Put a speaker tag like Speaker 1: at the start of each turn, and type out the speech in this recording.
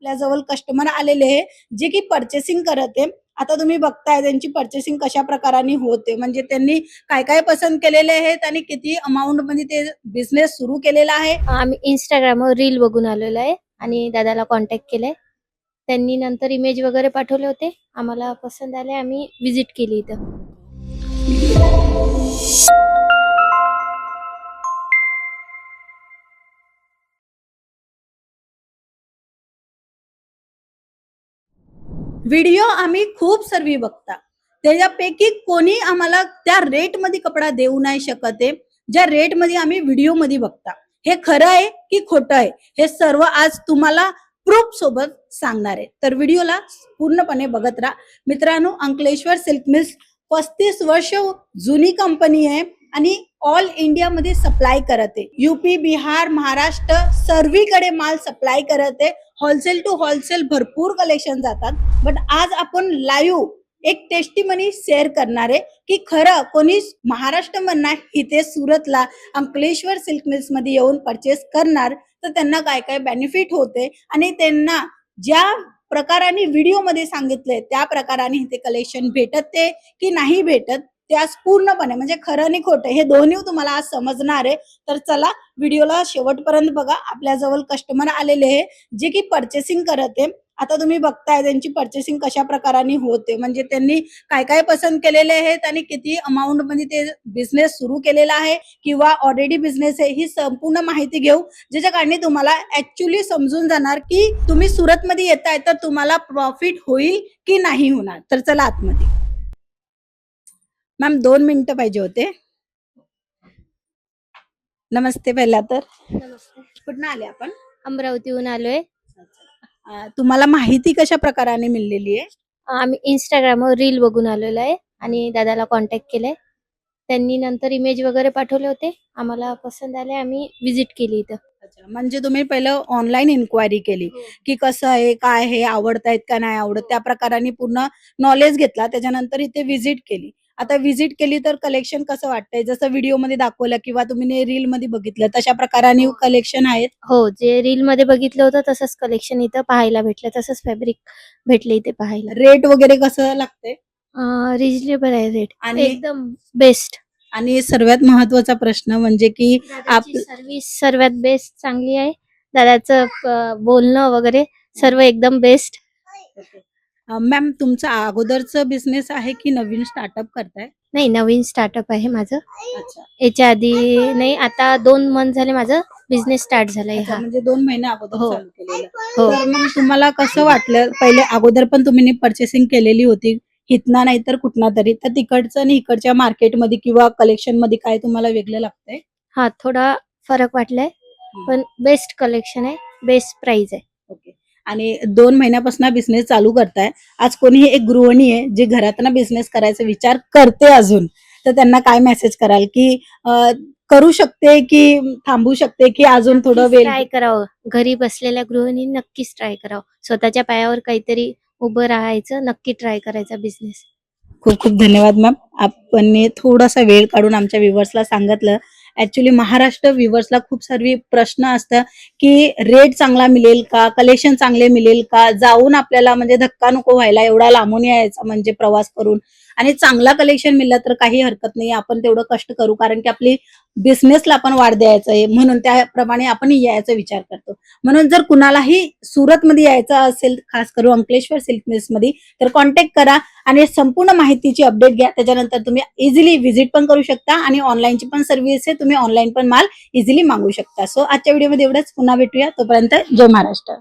Speaker 1: आपल्या जवळ कस्टमर आलेले आहे जे की पर्चेसिंग करत आहे. आता तुम्ही बघताय त्यांची पर्चेसिंग कशा प्रकाराने होते, म्हणजे त्यांनी काय काय पसंत केलेले आहेत आणि किती अमाउंट मध्ये ते बिझनेस सुरू केलेला आहे.
Speaker 2: आम्ही Instagramवर रील बघून आलेलो आहे आणि दादाला कॉन्टॅक्ट केलाय. त्यांनी नंतर इमेज वगैरे पाठवले होते. आम्हाला पसंत आले. आम्ही व्हिजिट केली इथं.
Speaker 1: व्हिडिओ आम्ही खूप सर्व बघता, त्याच्यापैकी कोणी आम्हाला त्या रेट मध्ये कपडा देऊ नाही शकत आहे ज्या रेट मध्ये आम्ही व्हिडिओ मध्ये बघता. हे खरं आहे की खोटं आहे हे सर्व आज तुम्हाला प्रूफ सोबत सांगणार आहे, तर व्हिडिओला पूर्णपणे बघत राहा. मित्रांनो, अंकलेश्वर सिल्क मिल्स 35 वर्ष जुनी कंपनी आहे आणि ऑल इंडिया मध्ये सप्लाय करत आहे. यूपी, बिहार, महाराष्ट्र सर्वीकडे माल सप्लाय करत आहे. होलसेल टू होलसेल भरपूर कलेक्शन जातात. बट आज आपण लाईव्ह एक टेस्टिमनी शेअर करणार आहे की खरं कोणी महाराष्ट्र मधनं इथे सुरतला अंकलेश्वर सिल्क मिल्स मध्ये येऊन परचेस करणार तर त्यांना काय काय बेनिफिट होते आणि त्यांना ज्या प्रकाराने व्हिडिओ मध्ये सांगितले त्या प्रकाराने इथे कलेक्शन भेटते की नाही भेटत, त्यास पूर्णपणे म्हणजे खरं आणि खोटं हे दोन्ही तुम्हाला आज समजणार आहे. तर चला व्हिडिओला शेवटपर्यंत बघा. आपल्या जवळ कस्टमर आलेले आहे जे की पर्चेसिंग करत आहे. आता तुम्ही बघताय त्यांची पर्चेसिंग कशा प्रकाराने होते, म्हणजे त्यांनी काय काय पसंत केलेले आहेत आणि किती अमाउंट मध्ये ते बिझनेस सुरू केलेला आहे किंवा ऑलरेडी बिझनेस आहे, ही संपूर्ण माहिती घेऊ ज्याच्या कारणे तुम्हाला ऍक्च्युअली समजून जाणार की तुम्ही सुरत मध्ये येताय तर तुम्हाला प्रॉफिट होईल की नाही होणार. तर चला आतमध्ये. मॅम 2 मिनिटं पाहिजे होते. नमस्ते. पहिला तर
Speaker 2: नमस्ते.
Speaker 1: कुठून आले आपण?
Speaker 2: अमरावतीहून आलोय.
Speaker 1: तुम्हाला माहिती कशा प्रकाराने मिळलेली आहे?
Speaker 2: आम्ही Instagramवर रील बघून आलेलो आहे आणि दादाला कॉन्टॅक्ट केलाय. त्यांनी नंतर इमेज वगैरे पाठवले होते. आम्हाला पसंत आले. आम्ही व्हिजिट केली इथं.
Speaker 1: अच्छा, म्हणजे तुम्ही पहिलं ऑनलाईन इन्क्वायरी केली की कसं आहे, काय हे आवडतायत का नाही आवडत, त्या प्रकाराने पूर्ण नॉलेज घेतला. त्याच्यानंतर इथे व्हिजिट केली. आता व्हिजिट केली तर कलेक्शन कसं वाटतंय, जसं व्हिडिओ मध्ये दाखवलं किंवा तुम्ही रील मध्ये बघितलं तशा प्रकाराने कलेक्शन आहेत?
Speaker 2: हो, जे रील मध्ये बघितलं होतं तसंच कलेक्शन इथं पाहायला भेटलं. तसंच फॅब्रिक भेटले इथे पाहायला.
Speaker 1: रेट वगैरे कसं लागते?
Speaker 2: रिजनेबल आहे रेट
Speaker 1: आणि
Speaker 2: एकदम बेस्ट.
Speaker 1: आणि सर्वात महत्वाचा प्रश्न म्हणजे की
Speaker 2: सर्व्हिस सर्वात बेस्ट चांगली आहे. दादाचं बोलणं वगैरे सर्व एकदम बेस्ट.
Speaker 1: मॅम, तुमचा अगोदरचं बिझनेस आहे की नवीन स्टार्टअप करताय?
Speaker 2: नाही, नवीन स्टार्टअप आहे माझं.
Speaker 1: अच्छा.
Speaker 2: याच्या आधी नाही, आता 2 मंथ झाले माझं बिझनेस स्टार्ट झालाय.
Speaker 1: अच्छा,
Speaker 2: हा,
Speaker 1: म्हणजे 2 महिने अगोदर
Speaker 2: हो.
Speaker 1: चालू केलेलं.
Speaker 2: हो.
Speaker 1: तर मग तुम्हाला कसं वाटलं? पहिले अगोदर पण तुम्ही पर्चेसिंग केलेली होती, इथना नाही तर कुठना तरी, तर तिकडचं आणि इकडच्या मार्केटमध्ये किंवा कलेक्शन मध्ये काय तुम्हाला वेगळं लागतंय?
Speaker 2: हा, थोडा फरक वाटलाय, पण बेस्ट कलेक्शन आहे, बेस्ट प्राइस आहे.
Speaker 1: ओके. आणि 2 महिन्यापासून बिझनेस चालू करताय. आज कोणीही एक गृहिणी आहे जे घरातनं बिझनेस करायचा विचार करते अजून, तर त्यांना काय मेसेज कराल की करू शकते की थांबू शकते की अजून थोडं वेळ?
Speaker 2: ट्राय करावं. घरी बसलेल्या गृहिणींनी नक्कीच ट्राय करावं. स्वतःच्या पायावर काहीतरी उभं राहायचं, नक्की ट्राय करायचा बिझनेस.
Speaker 1: खूप खूप धन्यवाद मॅम. आपण थोडासा वेळ काढून आमच्या व्ह्युअर्सला सांगितलं. ऍक्च्युली महाराष्ट्र व्ह्युअर्सला खूप सारे प्रश्न असतात की रेट चांगला मिळेल का, कलेक्शन चांगले मिळेल का, जाऊन आपल्याला म्हणजे धक्का नको व्हायला एवढा लांबून यायचा म्हणजे प्रवास करून, आणि चांगला कलेक्शन मिळलं तर काही हरकत नाही, आपण तेवढं कष्ट करू कारण की आपली बिझनेसला आपण वाढ द्यायचं आहे म्हणून त्याप्रमाणे आपण यायचा विचार करतो. म्हणून जर कुणालाही सुरतमध्ये यायचं असेल, खास करून अंकलेश्वर सिल्क मिल्स मध्ये, तर कॉन्टॅक्ट करा आणि संपूर्ण माहितीची अपडेट घ्या. त्याच्यानंतर तुम्ही इझिली व्हिजिट पण करू शकता आणि ऑनलाईनची पण सर्व्हिस आहे, तुम्ही ऑनलाईन पण माल इझिली मागवू शकता. सो आजच्या व्हिडिओमध्ये एवढंच. पुन्हा भेटूया. तोपर्यंत जय महाराष्ट्र.